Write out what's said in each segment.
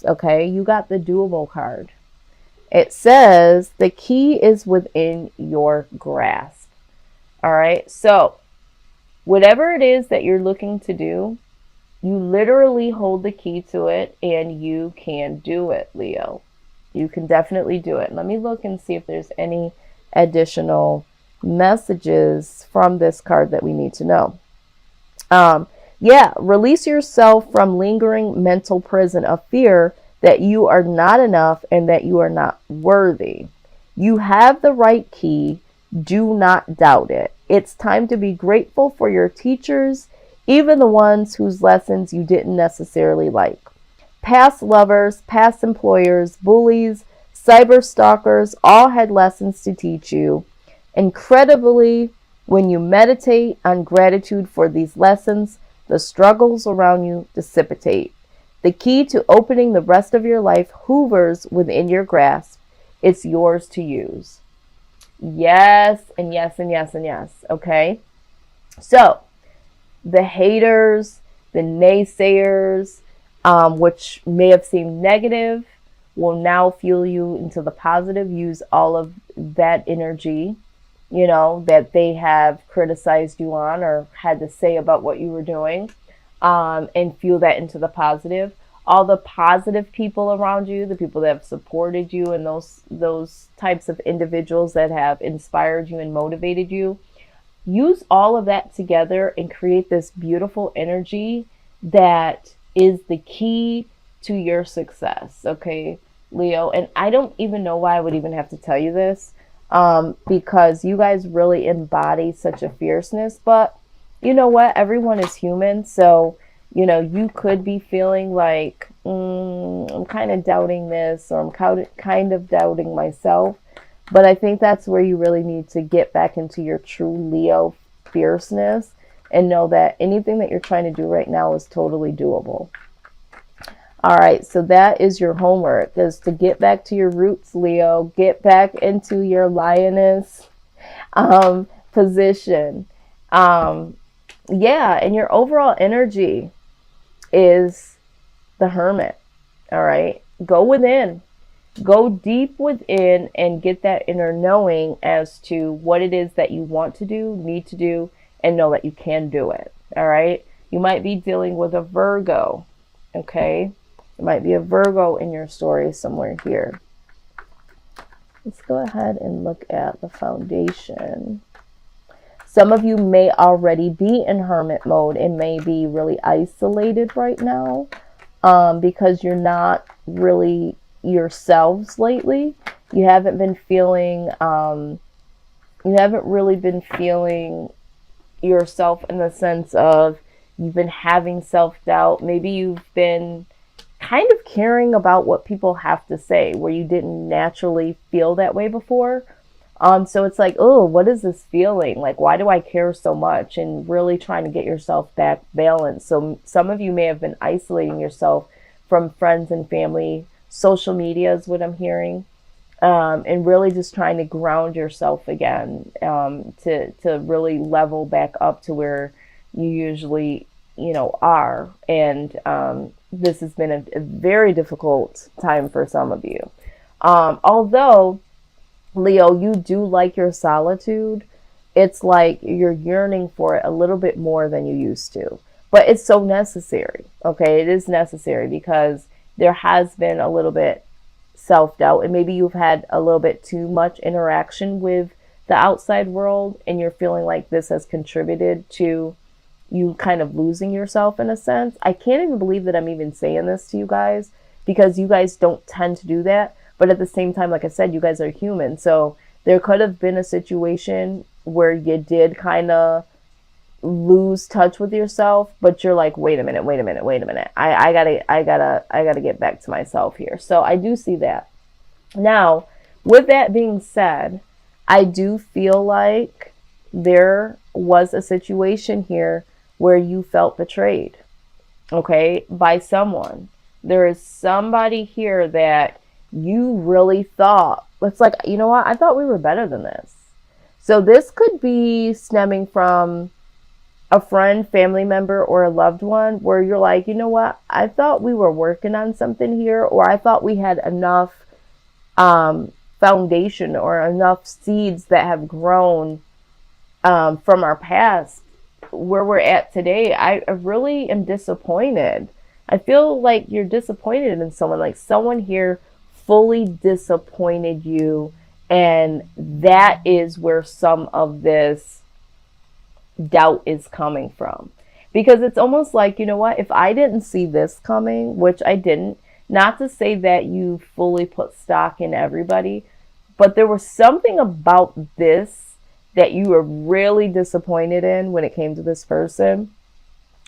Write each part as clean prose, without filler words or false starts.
Okay, you got the doable card. It says the key is within your grasp. All right, so whatever it is that you're looking to do, you literally hold the key to it and you can do it, Leo. You can definitely do it. Let me look and see if there's any additional messages from this card that we need to know. Yeah, release yourself from lingering mental prison of fear that you are not enough and that you are not worthy. You have the right key. Do not doubt it. It's time to be grateful for your teachers, even the ones whose lessons you didn't necessarily like. Past lovers, past employers, bullies, cyber stalkers all had lessons to teach you. Incredibly, when you meditate on gratitude for these lessons, the struggles around you dissipate. The key to opening the rest of your life hovers within your grasp. It's yours to use. Yes, and yes, and yes, and yes. Okay? So, the haters, the naysayers, which may have seemed negative, will now fuel you into the positive. Use all of that energy, that they have criticized you on or had to say about what you were doing, and fuel that into the positive. All the positive people around you, the people that have supported you, and those types of individuals that have inspired you and motivated you, use all of that together and create this beautiful energy that is the key to your success. Okay, Leo, and I don't even know why I would even have to tell you this, because you guys really embody such a fierceness. But you know what? Everyone is human. So, you could be feeling like, I'm kind of doubting this, or I'm kind of doubting myself. But I think that's where you really need to get back into your true Leo fierceness and know that anything that you're trying to do right now is totally doable. All right, so that is your homework, is to get back to your roots, Leo. Get back into your lioness position. Yeah, and your overall energy is the Hermit. All right, go within. Go deep within and get that inner knowing as to what it is that you want to do, need to do, and know that you can do it. All right, you might be dealing with a Virgo. Okay, there might be a Virgo in your story somewhere here. Let's go ahead and look at the foundation. Some of you may already be in hermit mode and may be really isolated right now, because you're not really yourselves lately. You haven't really been feeling yourself in the sense of you've been having self-doubt. Maybe you've been kind of caring about what people have to say where you didn't naturally feel that way before. So it's like, oh, what is this feeling? Like, why do I care so much? And really trying to get yourself back balanced. So some of you may have been isolating yourself from friends and family. Social media is what I'm hearing. And really just trying to ground yourself again, to really level back up to where you usually, are. And this has been a very difficult time for some of you. Although, Leo, you do like your solitude, it's like you're yearning for it a little bit more than you used to. But it's so necessary. Okay, it is necessary because there has been a little bit self-doubt, and maybe you've had a little bit too much interaction with the outside world, and you're feeling like this has contributed to you kind of losing yourself in a sense. I can't even believe that I'm even saying this to you guys, because you guys don't tend to do that. But at the same time, like I said, you guys are human. So there could have been a situation where you did kind of lose touch with yourself, but you're like, wait a minute. I gotta get back to myself here. So I do see that. Now, with that being said, I do feel like there was a situation here where you felt betrayed, okay, by someone. There is somebody here that you really thought, it's like, you know what, I thought we were better than this. So this could be stemming from a friend, family member, or a loved one where you're like, you know what, I thought we were working on something here, or I thought we had enough foundation or enough seeds that have grown from our past where we're at today. I really am disappointed. I feel like you're disappointed in someone, like someone here fully disappointed you, and that is where some of this doubt is coming from. Because it's almost like, you know what, if I didn't see this coming, which I didn't, not to say that you fully put stock in everybody, but there was something about this that you were really disappointed in when it came to this person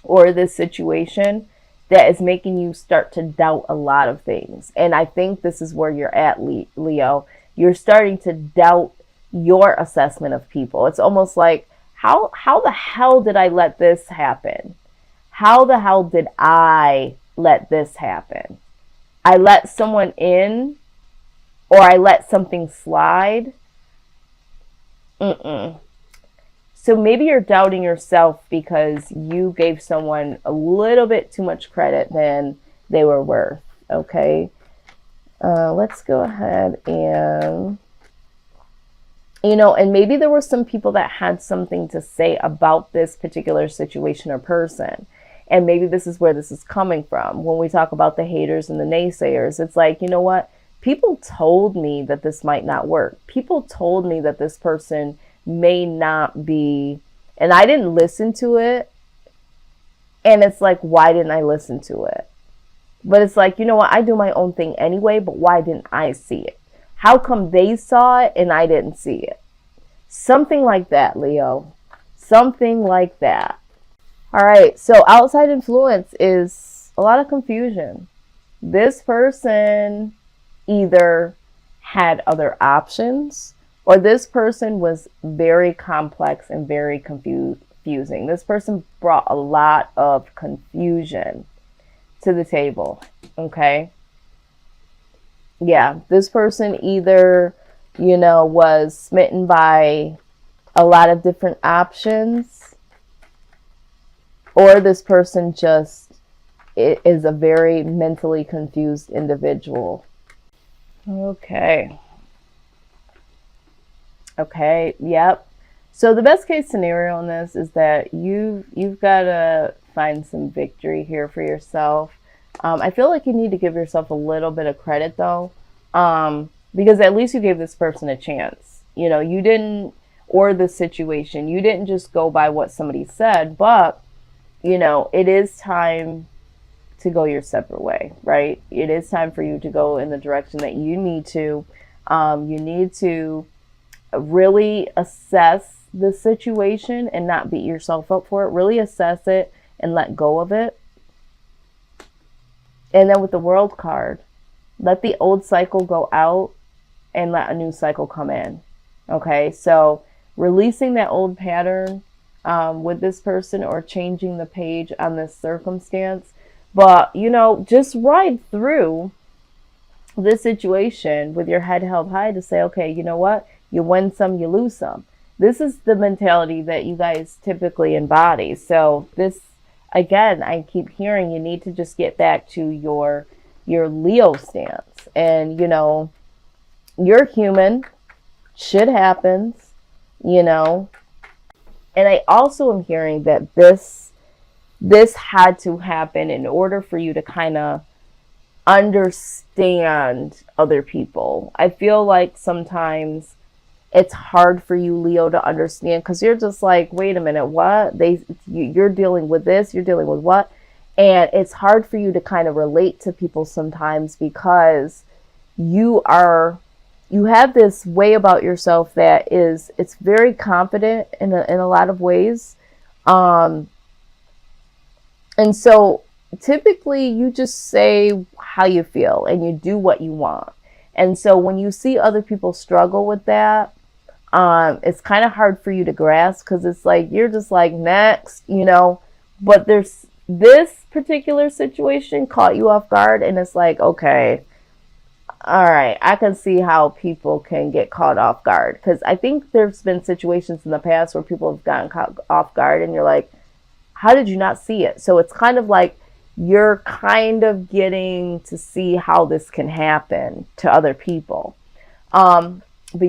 or this situation that is making you start to doubt a lot of things. And I think this is where you're at, Leo. You're starting to doubt your assessment of people. It's almost like, how the hell did I let this happen? How the hell did I let this happen? I let someone in, or I let something slide. So maybe you're doubting yourself because you gave someone a little bit too much credit than they were worth. Okay. Let's go ahead and, and maybe there were some people that had something to say about this particular situation or person. And maybe this is where this is coming from. When we talk about the haters and the naysayers, it's like, you know what? People told me that this might not work. People told me that this person may not be, and I didn't listen to it. And it's like, why didn't I listen to it? But it's like, you know what? I do my own thing anyway, but why didn't I see it? How come they saw it and I didn't see it? Something like that, Leo. Something like that. All right. So outside influence is a lot of confusion. This person either had other options, or this person was very complex and very confusing. This person brought a lot of confusion to the table. Okay. Yeah, this person either, was smitten by a lot of different options, or this person just is a very mentally confused individual. Okay. Yep. So the best case scenario in this is that you've got to find some victory here for yourself. I feel like you need to give yourself a little bit of credit though, because at least you gave this person a chance. You didn't, or the situation, you didn't just go by what somebody said, but it is time to go your separate way, right? It is time for you to go in the direction that you need to. You need to really assess the situation and not beat yourself up for it. Really assess it and let go of it. And then with the World card, let the old cycle go out and let a new cycle come in. Okay, so releasing that old pattern with this person, or changing the page on this circumstance. But, just ride through this situation with your head held high to say, okay, you know what? You win some, you lose some. This is the mentality that you guys typically embody. So this, again, I keep hearing you need to just get back to your Leo stance. And, you're human. Shit happens, And I also am hearing that this had to happen in order for you to kind of understand other people. I feel like sometimes it's hard for you, Leo, to understand, because you're just like, wait a minute, what? You're dealing with this, you're dealing with what? And it's hard for you to kind of relate to people sometimes because you have this way about yourself that it's very confident in a lot of ways. And so typically you just say how you feel and you do what you want. And so when you see other people struggle with that, it's kind of hard for you to grasp, because it's like, you're just like, next, but there's this particular situation caught you off guard, and it's like, okay, all right, I can see how people can get caught off guard, because I think there's been situations in the past where people have gotten caught off guard and you're like, How did you not see it? So it's kind of like you're kind of getting to see how this can happen to other people. But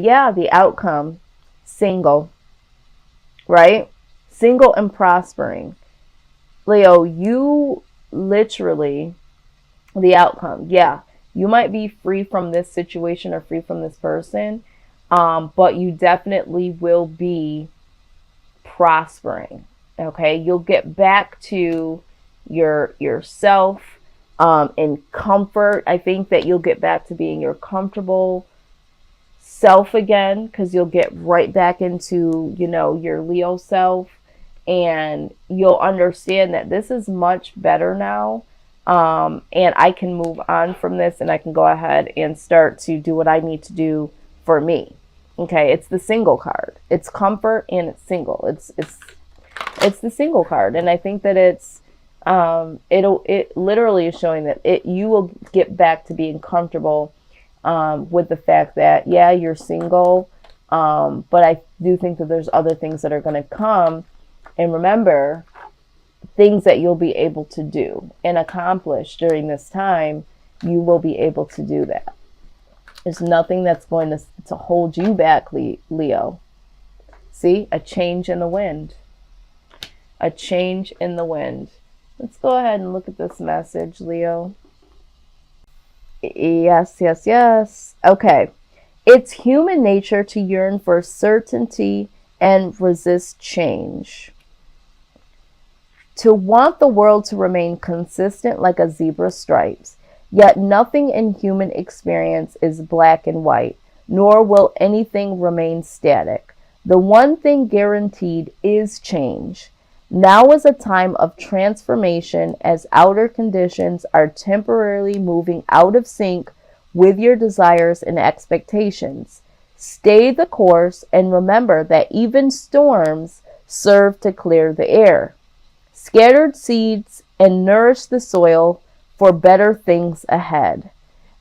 yeah, the outcome, single, right? Single and prospering. Leo, you literally, the outcome, yeah, you might be free from this situation or free from this person, but you definitely will be prospering. Okay, you'll get back to yourself in comfort. I think that you'll get back to being your comfortable self again, because you'll get right back into, your Leo self, and you'll understand that this is much better now. And I can move on from this, and I can go ahead and start to do what I need to do for me. Okay, it's the single card. It's comfort and it's single. It's the single card, and I think that it literally is showing that you will get back to being comfortable with the fact that, yeah, you're single, but I do think that there's other things that are going to come. And remember, things that you'll be able to do and accomplish during this time, you will be able to do that. There's nothing that's going to hold you back, Leo. See, a change in the wind. A change in the wind. Let's go ahead and look at this message, Leo. Yes, yes, yes. Okay. It's human nature to yearn for certainty and resist change. To want the world to remain consistent like a zebra's stripes. Yet nothing in human experience is black and white, nor will anything remain static. The one thing guaranteed is change. Now is a time of transformation as outer conditions are temporarily moving out of sync with your desires and expectations. Stay the course and remember that even storms serve to clear the air. Scattered seeds and nourish the soil for better things ahead.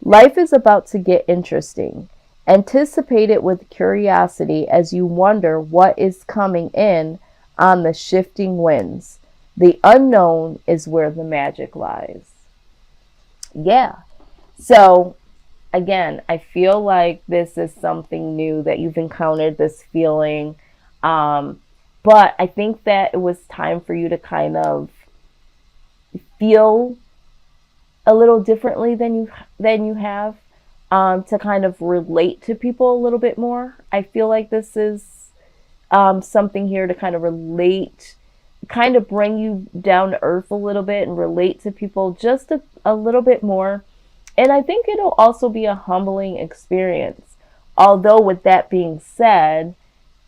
Life is about to get interesting. Anticipate it with curiosity as you wonder what is coming in on the shifting winds. The unknown is where the magic lies. Yeah. So, again, I feel like this is something new that you've encountered, this feeling. But I think that it was time for you to kind of feel a little differently than you have, to kind of relate to people a little bit more. I feel like this is something here to kind of relate, kind of bring you down to earth a little bit and relate to people just a little bit more. And I think it'll also be a humbling experience. Although with that being said,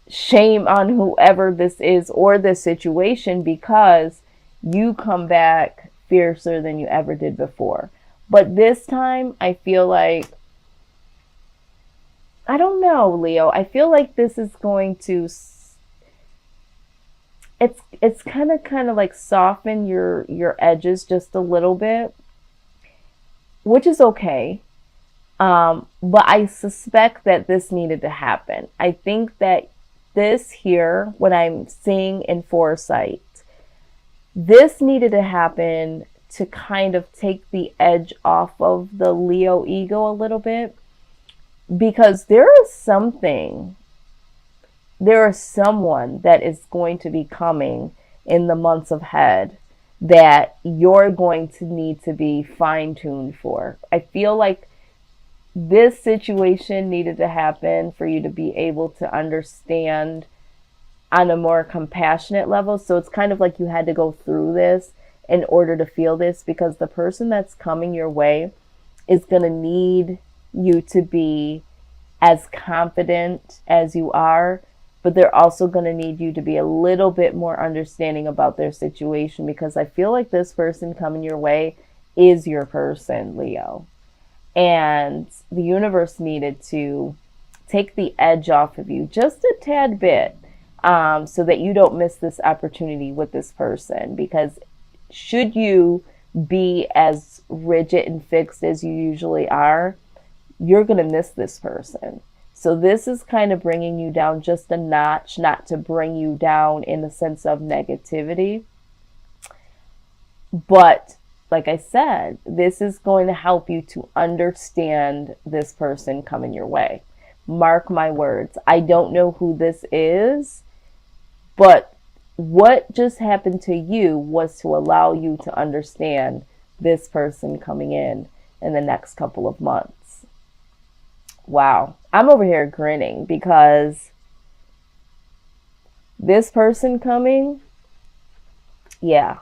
shame on whoever this is or this situation, because you come back fiercer than you ever did before. But this time, I feel like, I don't know, Leo. I feel like this is going to, it's kind of like soften your edges just a little bit, which is okay. But I suspect that this needed to happen. I think that this here, what I'm seeing in foresight, this needed to happen to kind of take the edge off of the Leo ego a little bit, because there is someone that is going to be coming in the months ahead that you're going to need to be fine-tuned for. I feel like this situation needed to happen for you to be able to understand on a more compassionate level. So it's kind of like you had to go through this in order to feel this, because the person that's coming your way is going to need you to be as confident as you are, but they're also going to need you to be a little bit more understanding about their situation, because I feel like this person coming your way is your person, Leo. And the universe needed to take the edge off of you just a tad bit, so that you don't miss this opportunity with this person. Because should you be as rigid and fixed as you usually are, you're going to miss this person. So this is kind of bringing you down just a notch, not to bring you down in the sense of negativity, But like I said, this is going to help you to understand this person coming your way. Mark my words. I don't know who this is, but what just happened to you was to allow you to understand this person coming in the next couple of months. Wow. I'm over here grinning because this person coming, yeah,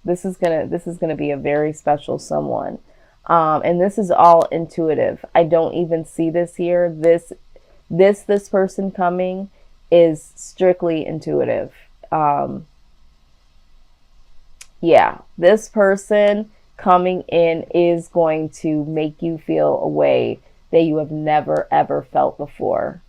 this is gonna be a very special someone. And this is all intuitive. I don't even see this here. This person coming is strictly intuitive. Yeah, this person coming in is going to make you feel a way that you have never ever felt before.